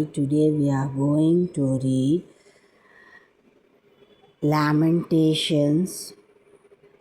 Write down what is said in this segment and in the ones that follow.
Hi, today we are going to read Lamentations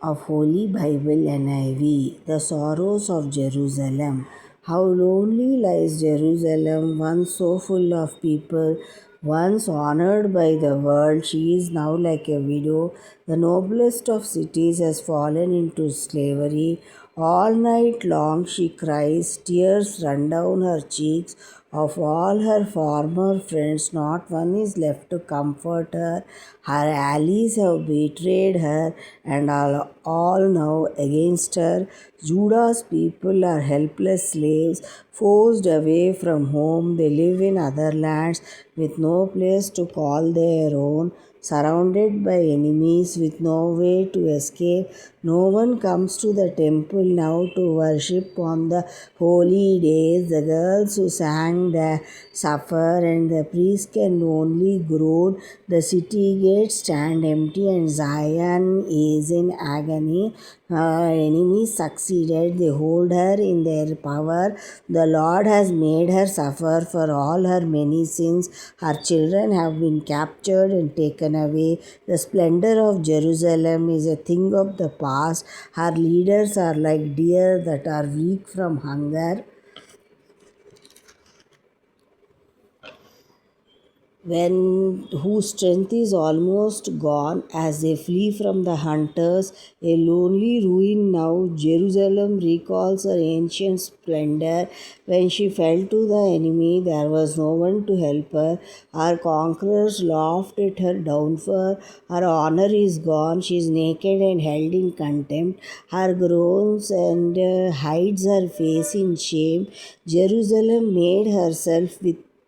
of Holy Bible NIV, The Sorrows of Jerusalem. How lonely lies Jerusalem, once so full of people, once honored by the world. She is now like a widow. The noblest of cities has fallen into slavery. All night long she cries, tears run down her cheeks. Of all her former friends, not one is left to comfort her. Her allies have betrayed her and are all now against her. Judah's people are helpless slaves, forced away from home. They live in other lands with no place to call their own, surrounded by enemies with no way to escape. No one comes to the temple now to worship on the holy days. The girls who sang the suffer, and the priests can only groan. The city gates stand empty, and Zion is in agony. Her enemies succeeded, they hold her in their power. The Lord has made her suffer for all her many sins. Her children have been captured and taken away. The splendor of Jerusalem is a thing of the past. Her leaders are like deer that are weak from hunger. When whose strength is almost gone as they flee from the hunters, a lonely ruin now. Jerusalem recalls her ancient splendor. When she fell to the enemy, there was no one to help her. Our conquerors laughed at her downfall. Her honor is gone. She is naked and held in contempt. Her groans and hides her face in shame. Jerusalem made herself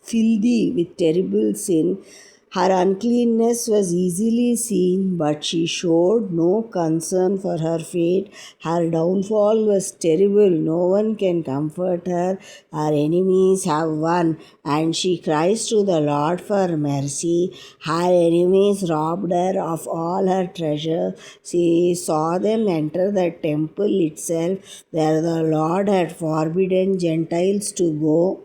filthy with terrible sin. Her uncleanness was easily seen, but she showed no concern for her fate. Her downfall was terrible. No one can comfort her. Her enemies have won, and she cries to the Lord for mercy. Her enemies robbed her of all her treasure. She saw them enter the temple itself, where the Lord had forbidden Gentiles to go.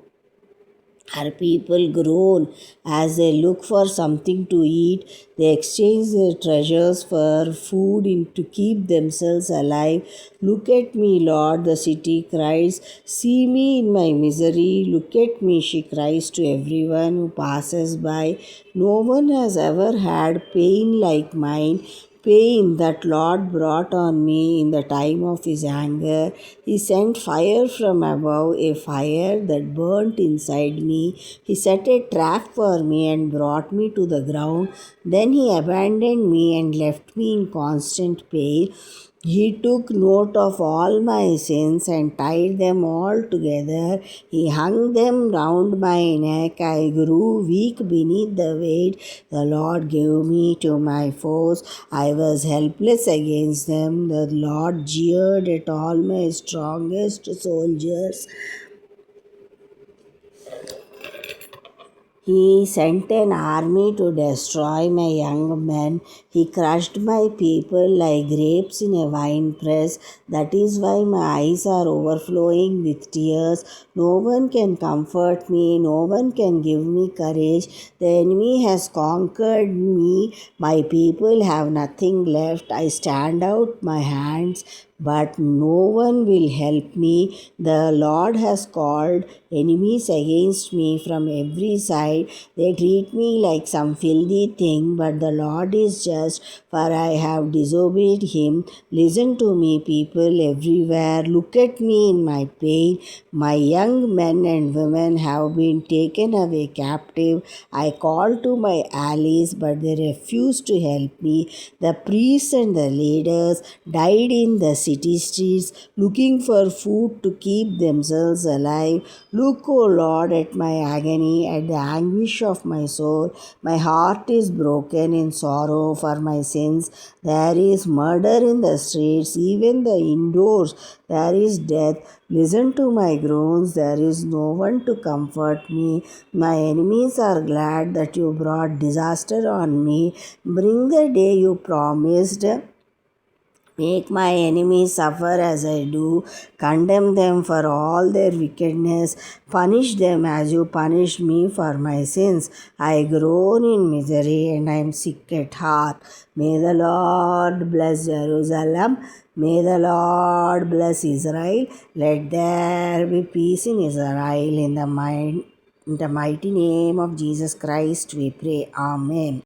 Her people groan as they look for something to eat. They exchange their treasures for food to keep themselves alive. Look at me, Lord, the city cries. See me in my misery. Look at me, she cries to everyone who passes by. No one has ever had pain like mine, pain that Lord brought on me in the time of his anger. He sent fire from above, a fire that burnt inside me. He set a trap for me and brought me to the ground. Then he abandoned me and left me in constant pain. He took note of all my sins and tied them all together. He hung them round my neck. I grew weak beneath the weight. The Lord gave me to my foes. I was helpless against them. The Lord jeered at all my strongest soldiers. He sent an army to destroy my young men. He crushed my people like grapes in a winepress. That is why my eyes are overflowing with tears. No one can comfort me. No one can give me courage. The enemy has conquered me. My people have nothing left. I stand out my hands, but no one will help me. The Lord has called enemies against me from every side. They treat me like some filthy thing, but the Lord is just, for I have disobeyed him. Listen to me, people everywhere. Look at me in my pain. My young men and women have been taken away captive. I called to my allies, but they refused to help me. The priests and the leaders died in the city streets, looking for food to keep themselves alive. Look, O Lord, at my agony, at the anguish of my soul. My heart is broken in sorrow for my sins. There is murder in the streets, even the indoors. There is death. Listen to my groans. There is no one to comfort me. My enemies are glad that you brought disaster on me. Bring the day you promised. Make my enemies suffer as I do. Condemn them for all their wickedness. Punish them as you punished me for my sins. I groan in misery and I am sick at heart. May the Lord bless Jerusalem. May the Lord bless Israel. Let there be peace in Israel. In the mighty name of Jesus Christ, we pray. Amen.